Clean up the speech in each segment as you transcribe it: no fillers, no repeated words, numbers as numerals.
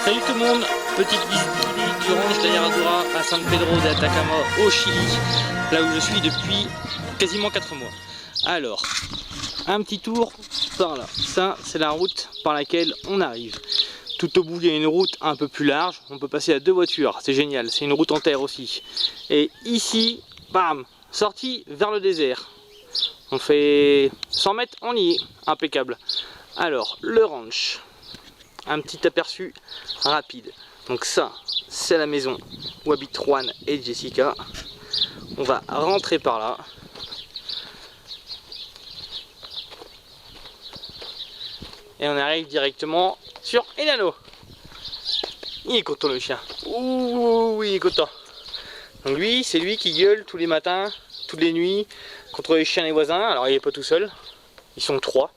Salut tout le monde, petite visite du ranch de Herradura à San Pedro de Atacama au Chili, là où je suis depuis quasiment 4 mois. Alors, un petit tour par là, ça c'est la route par laquelle on arrive. Tout au bout il y a une route un peu plus large, on peut passer à 2 voitures, c'est génial, c'est une route en terre aussi. Et ici, bam, sortie vers le désert. On fait 100 mètres, on y est, impeccable. Alors, le ranch. Un petit aperçu rapide. Donc ça, c'est la maison où habitent Juan et Jessica. On va rentrer par là. Et on arrive directement sur Enano. Il est content le chien. Ouh, il est content. Donc lui, c'est lui qui gueule tous les matins, toutes les nuits, contre les chiens et les voisins. Alors il n'est pas tout seul. Ils sont 3.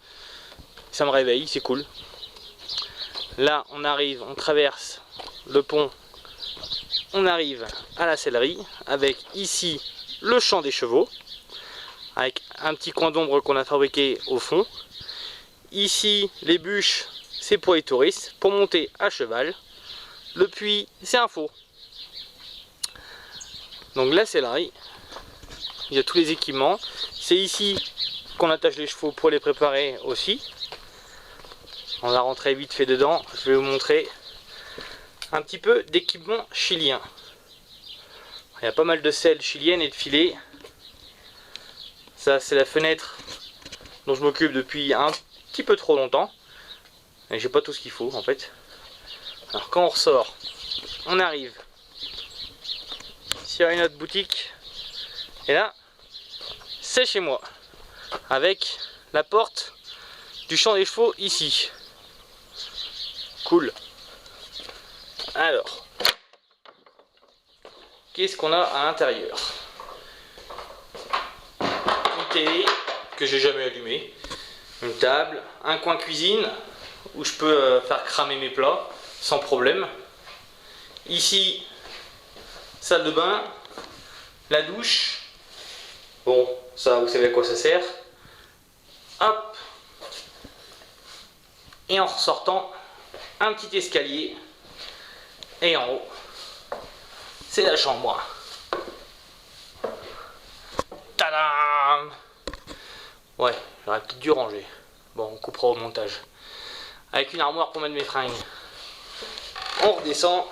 Ça me réveille, c'est cool. Là, on arrive, on traverse le pont, on arrive à la sellerie, avec ici le champ des chevaux, avec un petit coin d'ombre qu'on a fabriqué au fond. Ici, les bûches, c'est pour les touristes, pour monter à cheval. Le puits, c'est un faux. Donc la sellerie, il y a tous les équipements. C'est ici qu'on attache les chevaux pour les préparer aussi. On va rentrer vite fait dedans, je vais vous montrer un petit peu d'équipement chilien. Il y a pas mal de selles chiliennes et de filets. Ça c'est la fenêtre dont je m'occupe depuis un petit peu trop longtemps. Et j'ai pas tout ce qu'il faut en fait. Alors quand on ressort, on arrive sur une autre boutique. Et là, c'est chez moi. Avec la porte du champ des chevaux ici. Cool. Alors, qu'est-ce qu'on a à l'intérieur? Une télé que j'ai jamais allumée, une table, un coin cuisine où je peux faire cramer mes plats sans problème. Ici, salle de bain, la douche. Bon, ça, vous savez à quoi ça sert. Hop. Et en ressortant, un petit escalier, et en haut c'est la chambre. Tadam! Ouais, j'aurais peut-être dû ranger. Bon, on coupera au montage. Avec une armoire pour mettre mes fringues. On redescend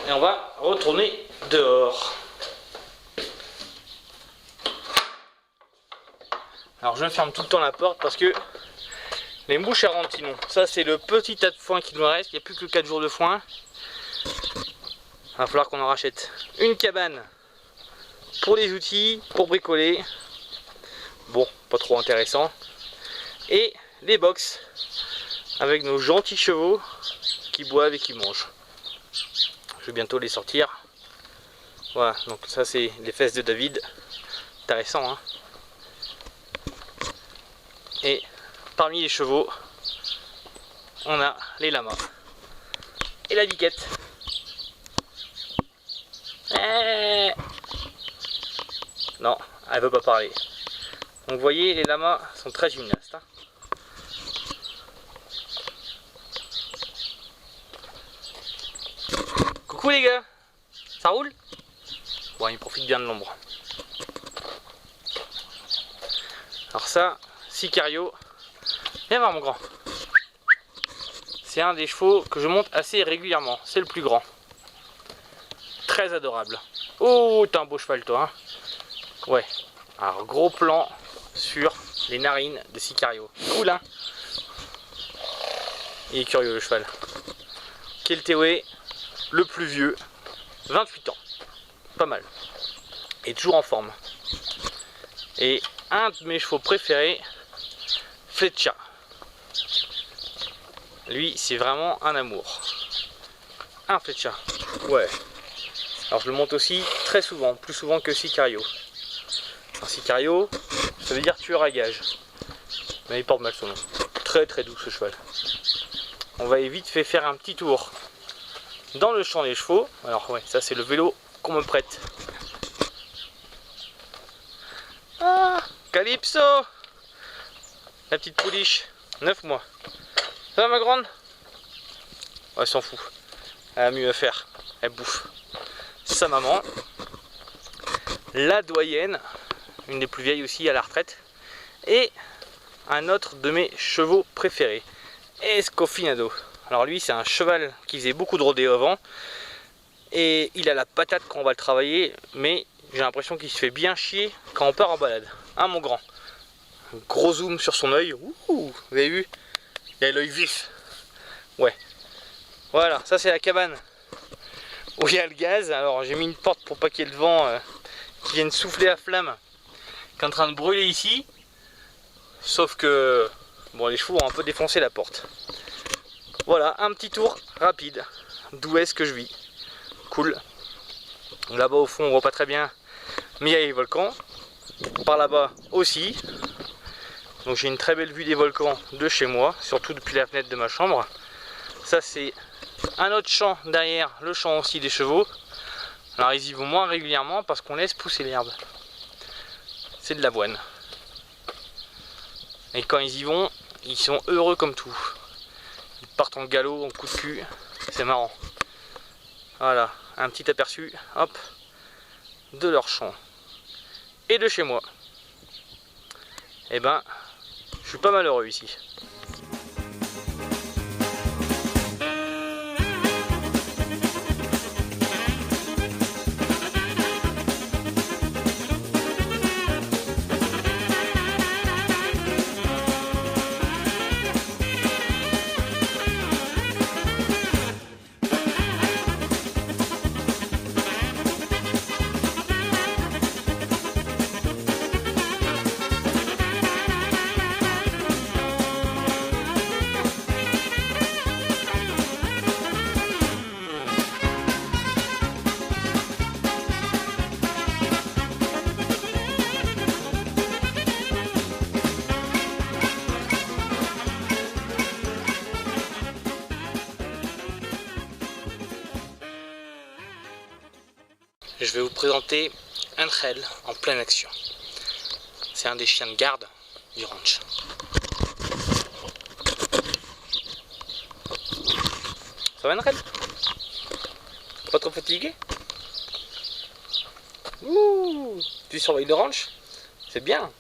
et on va retourner dehors. Alors je ferme tout le temps la porte parce que les mouches à rentillons, ça c'est le petit tas de foin qui nous reste, il n'y a plus que 4 jours de foin. Il va falloir qu'on en rachète une cabane pour les outils, pour bricoler. Bon, pas trop intéressant. Et les box avec nos gentils chevaux qui boivent et qui mangent. Je vais bientôt les sortir. Voilà, donc ça c'est les fesses de David. Intéressant, hein. Et parmi les chevaux, on a les lamas et la biquette. Non, elle veut pas parler. Donc vous voyez, les lamas sont très gymnastes. Hein. Coucou les gars, ça roule? Bon, ils profitent bien de l'ombre. Alors ça, Sicario. Viens voir mon grand. C'est un des chevaux que je monte assez régulièrement. C'est le plus grand. Très adorable. Oh, t'es un beau cheval toi. Hein, ouais. Alors gros plan sur les narines de Sicario. Cool hein. Il est curieux le cheval. Keltewé, le plus vieux. 28 ans. Pas mal. Et toujours en forme. Et un de mes chevaux préférés, Fletcha. Lui, c'est vraiment un amour. Un Fletcha. Ouais. Alors je le monte aussi très souvent, plus souvent que Sicario. Un Sicario, ça veut dire tueur à gage. Mais il porte mal son nom. Très très doux ce cheval. On va vite fait faire un petit tour dans le champ des chevaux. Alors ouais, ça c'est le vélo qu'on me prête. Ah, Calypso, la petite pouliche, 9 mois. Ça va ma grande? Ouais, elle s'en fout. Elle a mieux à faire. Elle bouffe. Sa maman. La doyenne. Une des plus vieilles aussi à la retraite. Et un autre de mes chevaux préférés. Escofinado. Alors lui c'est un cheval qui faisait beaucoup de rodéo avant. Et il a la patate quand on va le travailler. Mais j'ai l'impression qu'il se fait bien chier quand on part en balade. Hein mon grand? Gros zoom sur son œil. Vous avez vu? Il a l'œil vif. Ouais. Voilà, ça c'est la cabane où il y a le gaz. Alors j'ai mis une porte pour pas qu'il y ait le vent qui vienne souffler la flamme qui est en train de brûler ici. Sauf que bon, les chevaux ont un peu défoncé la porte. Voilà, un petit tour rapide d'où est-ce que je vis. Cool. Là-bas au fond on voit pas très bien, mais il y a les volcans. Par là-bas aussi. Donc j'ai une très belle vue des volcans de chez moi, surtout depuis la fenêtre de ma chambre. Ça c'est un autre champ derrière, le champ aussi des chevaux. Alors ils y vont moins régulièrement parce qu'on laisse pousser l'herbe. C'est de l'avoine. Et quand ils y vont, ils sont heureux comme tout. Ils partent en galop, en coup de cul. C'est marrant. Voilà, un petit aperçu, hop, de leur champ. Et de chez moi. Et ben, je suis pas malheureux ici. Je vais vous présenter Angel en pleine action. C'est un des chiens de garde du ranch. Ça va Angel? Pas trop fatigué? Ouh, tu surveilles le ranch? C'est bien.